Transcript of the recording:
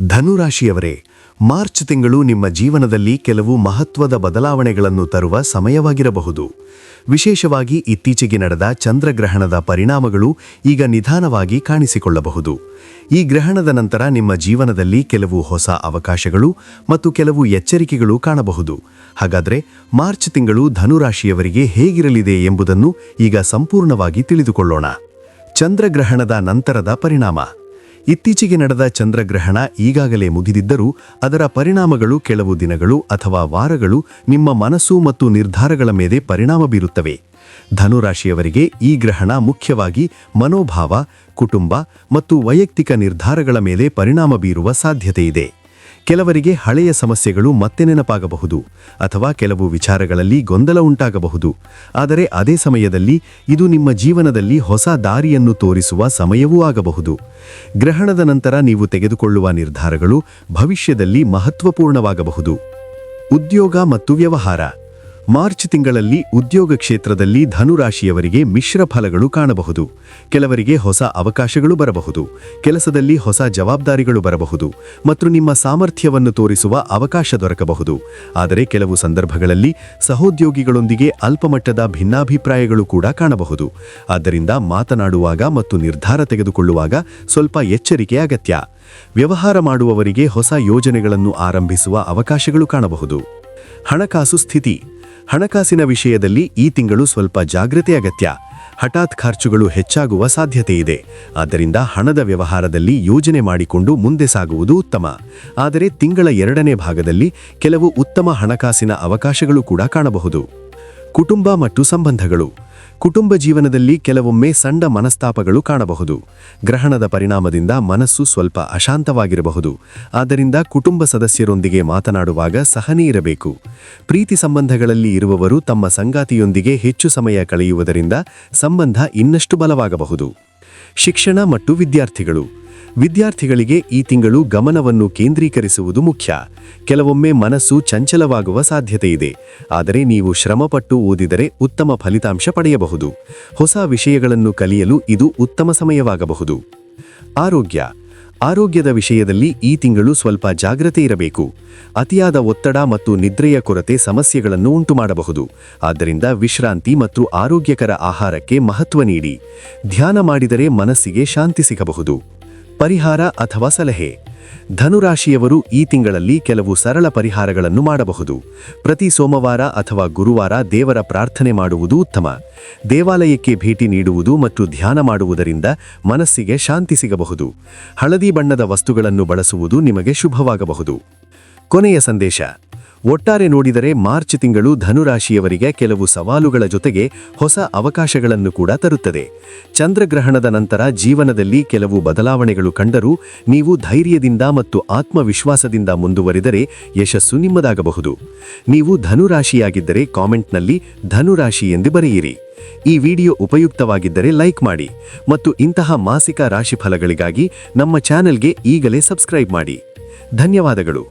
ಧನುರಾಶಿಯವರೇ, March ತಿಂಗಳು ನಿಮ್ಮ ಜೀವನದಲ್ಲಿ ಕೆಲವು ಮಹತ್ವದ ಬದಲಾವಣೆಗಳನ್ನು ತರುವ ಸಮಯವಾಗಿರಬಹುದು. ವಿಶೇಷವಾಗಿ ಇತ್ತೀಚೆಗೆ ನಡೆದ ಚಂದ್ರಗ್ರಹಣದ ಪರಿಣಾಮಗಳು ಈಗ ನಿಧಾನವಾಗಿ ಕಾಣಿಸಿಕೊಳ್ಳಬಹುದು. ಈ ಗ್ರಹಣದ ನಂತರ ನಿಮ್ಮ ಜೀವನದಲ್ಲಿ ಕೆಲವು ಹೊಸ ಅವಕಾಶಗಳು ಮತ್ತು ಕೆಲವು ಎಚ್ಚರಿಕೆಗಳು ಕಾಣಬಹುದು. ಹಾಗಾದರೆ ಮಾರ್ಚ್ ತಿಂಗಳು ಧನುರಾಶಿಯವರಿಗೆ ಹೇಗಿರಲಿದೆ ಎಂಬುದನ್ನು ಈಗ ಸಂಪೂರ್ಣವಾಗಿ ತಿಳಿದುಕೊಳ್ಳೋಣ. ಚಂದ್ರಗ್ರಹಣದ ನಂತರದ ಪರಿಣಾಮ. ಇತ್ತೀಚೆಗೆ ನಡೆದ ಚಂದ್ರಗ್ರಹಣ ಈಗಾಗಲೇ ಮುಗಿದಿದ್ದರೂ ಅದರ ಪರಿಣಾಮಗಳು ಕೆಲವು ದಿನಗಳು ಅಥವಾ ವಾರಗಳು ನಿಮ್ಮ ಮನಸ್ಸು ಮತ್ತು ನಿರ್ಧಾರಗಳ ಮೇಲೆ ಪರಿಣಾಮ ಬೀರುತ್ತವೆ. ಧನುರಾಶಿಯವರಿಗೆ ಈ ಗ್ರಹಣ ಮುಖ್ಯವಾಗಿ ಮನೋಭಾವ, ಕುಟುಂಬ ಮತ್ತು ವೈಯಕ್ತಿಕ ನಿರ್ಧಾರಗಳ ಮೇಲೆ ಪರಿಣಾಮ ಬೀರುವ ಸಾಧ್ಯತೆಯಿದೆ. ಕೆಲವರಿಗೆ ಹಳೆಯ ಸಮಸ್ಯೆಗಳು ಮತ್ತೆ ನೆನಪಾಗಬಹುದು ಅಥವಾ ಕೆಲವು ವಿಚಾರಗಳಲ್ಲಿ ಗೊಂದಲ ಉಂಟಾಗಬಹುದು. ಆದರೆ ಅದೇ ಸಮಯದಲ್ಲಿ ಇದು ನಿಮ್ಮ ಜೀವನದಲ್ಲಿ ಹೊಸ ದಾರಿಯನ್ನು ತೋರಿಸುವ ಸಮಯವೂ ಆಗಬಹುದು. ಗ್ರಹಣದ ನಂತರ ನೀವು ತೆಗೆದುಕೊಳ್ಳುವ ನಿರ್ಧಾರಗಳು ಭವಿಷ್ಯದಲ್ಲಿ ಮಹತ್ವಪೂರ್ಣವಾಗಬಹುದು. ಉದ್ಯೋಗ ಮತ್ತು ವ್ಯವಹಾರ. ಮಾರ್ಚ್ ತಿಂಗಳಲ್ಲಿ ಉದ್ಯೋಗ ಕ್ಷೇತ್ರದಲ್ಲಿ ಧನುರಾಶಿಯವರಿಗೆ ಮಿಶ್ರ ಫಲಗಳು ಕಾಣಬಹುದು. ಕೆಲವರಿಗೆ ಹೊಸ ಅವಕಾಶಗಳು ಬರಬಹುದು, ಕೆಲಸದಲ್ಲಿ ಹೊಸ ಜವಾಬ್ದಾರಿಗಳು ಬರಬಹುದು ಮತ್ತು ನಿಮ್ಮ ಸಾಮರ್ಥ್ಯವನ್ನು ತೋರಿಸುವ ಅವಕಾಶ ದೊರಕಬಹುದು. ಆದರೆ ಕೆಲವು ಸಂದರ್ಭಗಳಲ್ಲಿ ಸಹೋದ್ಯೋಗಿಗಳೊಂದಿಗೆ ಅಲ್ಪಮಟ್ಟದ ಭಿನ್ನಾಭಿಪ್ರಾಯಗಳು ಕೂಡ ಕಾಣಬಹುದು. ಆದ್ದರಿಂದ ಮಾತನಾಡುವಾಗ ಮತ್ತು ನಿರ್ಧಾರ ತೆಗೆದುಕೊಳ್ಳುವಾಗ ಸ್ವಲ್ಪ ಎಚ್ಚರಿಕೆ ಅಗತ್ಯ. ವ್ಯವಹಾರ ಮಾಡುವವರಿಗೆ ಹೊಸ ಯೋಜನೆಗಳನ್ನು ಆರಂಭಿಸುವ ಅವಕಾಶಗಳು ಕಾಣಬಹುದು. ಹಣಕಾಸು ಸ್ಥಿತಿ. ಹಣಕಾಸಿನ ವಿಷಯದಲ್ಲಿ ಈ ತಿಂಗಳು ಸ್ವಲ್ಪ ಜಾಗೃತಿ ಅಗತ್ಯ. ಹಠಾತ್ ಖರ್ಚುಗಳು ಹೆಚ್ಚಾಗುವ ಸಾಧ್ಯತೆಯಿದೆ. ಆದ್ದರಿಂದ ಹಣದ ವ್ಯವಹಾರದಲ್ಲಿ ಯೋಜನೆ ಮಾಡಿಕೊಂಡು ಮುಂದೆ ಸಾಗುವುದು ಉತ್ತಮ. ಆದರೆ ತಿಂಗಳ 2ನೇ ಭಾಗದಲ್ಲಿ ಕೆಲವು ಉತ್ತಮ ಹಣಕಾಸಿನ ಅವಕಾಶಗಳು ಕೂಡ ಕಾಣಬಹುದು. ಕುಟುಂಬ ಮತ್ತು ಸಂಬಂಧಗಳು. ಕುಟುಂಬ ಜೀವನದಲ್ಲಿ ಕೆಲವೊಮ್ಮೆ ಸಣ್ಣ ಮನಸ್ತಾಪಗಳು ಕಾಣಬಹುದು. ಗ್ರಹಣದ ಪರಿಣಾಮದಿಂದ ಮನಸ್ಸು ಸ್ವಲ್ಪ ಅಶಾಂತವಾಗಿರಬಹುದು. ಆದ್ದರಿಂದ ಕುಟುಂಬ ಸದಸ್ಯರೊಂದಿಗೆ ಮಾತನಾಡುವಾಗ ಸಹನೆ ಇರಬೇಕು. ಪ್ರೀತಿ ಸಂಬಂಧಗಳಲ್ಲಿ ಇರುವವರು ತಮ್ಮ ಸಂಗಾತಿಯೊಂದಿಗೆ ಹೆಚ್ಚು ಸಮಯ ಕಳೆಯುವುದರಿಂದ ಸಂಬಂಧ ಇನ್ನಷ್ಟು ಬಲವಾಗಬಹುದು. ಶಿಕ್ಷಣ ಮತ್ತು ವಿದ್ಯಾರ್ಥಿಗಳು. ವಿದ್ಯಾರ್ಥಿಗಳಿಗೆ ಈ ತಿಂಗಳು ಗಮನವನ್ನು ಕೇಂದ್ರೀಕರಿಸುವುದು ಮುಖ್ಯ. ಕೆಲವೊಮ್ಮೆ ಮನಸ್ಸು ಚಂಚಲವಾಗುವ ಸಾಧ್ಯತೆಯಿದೆ. ಆದರೆ ನೀವು ಶ್ರಮಪಟ್ಟು ಓದಿದರೆ ಉತ್ತಮ ಫಲಿತಾಂಶ ಪಡೆಯಬಹುದು. ಹೊಸ ವಿಷಯಗಳನ್ನು ಕಲಿಯಲು ಇದು ಉತ್ತಮ ಸಮಯವಾಗಬಹುದು. ಆರೋಗ್ಯ. ಆರೋಗ್ಯದ ವಿಷಯದಲ್ಲಿ ಈ ತಿಂಗಳು ಸ್ವಲ್ಪ ಜಾಗೃತೆ ಇರಬೇಕು. ಅತಿಯಾದ ಒತ್ತಡ ಮತ್ತು ನಿದ್ರೆಯ ಕೊರತೆ ಸಮಸ್ಯೆಗಳನ್ನು ಉಂಟುಮಾಡಬಹುದು. ಆದ್ದರಿಂದ ವಿಶ್ರಾಂತಿ ಮತ್ತು ಆರೋಗ್ಯಕರ ಆಹಾರಕ್ಕೆ ಮಹತ್ವ ನೀಡಿ. ಧ್ಯಾನ ಮಾಡಿದರೆ ಮನಸ್ಸಿಗೆ ಶಾಂತಿ ಸಿಗಬಹುದು. ಪರಿಹಾರ ಅಥವಾ ಸಲಹೆ. ಧನುರಾಶಿಯವರು ಈ ತಿಂಗಳಲ್ಲಿ ಕೆಲವು ಸರಳ ಪರಿಹಾರಗಳನ್ನು ಮಾಡಬಹುದು. ಪ್ರತಿ ಸೋಮವಾರ ಅಥವಾ ಗುರುವಾರ ದೇವರ ಪ್ರಾರ್ಥನೆ ಮಾಡುವುದು ಉತ್ತಮ. ದೇವಾಲಯಕ್ಕೆ ಭೇಟಿ ನೀಡುವುದು ಮತ್ತು ಧ್ಯಾನ ಮಾಡುವುದರಿಂದ ಮನಸ್ಸಿಗೆ ಶಾಂತಿ ಸಿಗಬಹುದು. ಹಳದಿ ಬಣ್ಣದ ವಸ್ತುಗಳನ್ನು ಬಳಸುವುದು ನಿಮಗೆ ಶುಭವಾಗಬಹುದು. ಕೊನೆಯ ಸಂದೇಶ. ಒಟ್ಟಾರೆ ನೋಡಿದರೆ ಮಾರ್ಚ್ ತಿಂಗಳು ಧನುರಾಶಿಯವರಿಗೆ ಕೆಲವು ಸವಾಲುಗಳ ಜೊತೆಗೆ ಹೊಸ ಅವಕಾಶಗಳನ್ನು ಕೂಡ ತರುತ್ತದೆ. ಚಂದ್ರಗ್ರಹಣದ ನಂತರ ಜೀವನದಲ್ಲಿ ಕೆಲವು ಬದಲಾವಣೆಗಳು ಕಂಡರೂ ನೀವು ಧೈರ್ಯದಿಂದ ಮತ್ತು ಆತ್ಮವಿಶ್ವಾಸದಿಂದ ಮುಂದುವರಿದರೆ ಯಶಸ್ಸು ನಿಮ್ಮದಾಗಬಹುದು. ನೀವು ಧನುರಾಶಿಯಾಗಿದ್ದರೆ ಕಾಮೆಂಟ್ನಲ್ಲಿ ಧನುರಾಶಿ ಎಂದು ಬರೆಯಿರಿ. ಈ ವಿಡಿಯೋ ಉಪಯುಕ್ತವಾಗಿದ್ದರೆ ಲೈಕ್ ಮಾಡಿ ಮತ್ತು ಇಂತಹ ಮಾಸಿಕ ರಾಶಿಫಲಗಳಿಗಾಗಿ ನಮ್ಮ ಚಾನೆಲ್ಗೆ ಈಗಲೇ ಸಬ್ಸ್ಕ್ರೈಬ್ ಮಾಡಿ. ಧನ್ಯವಾದಗಳು.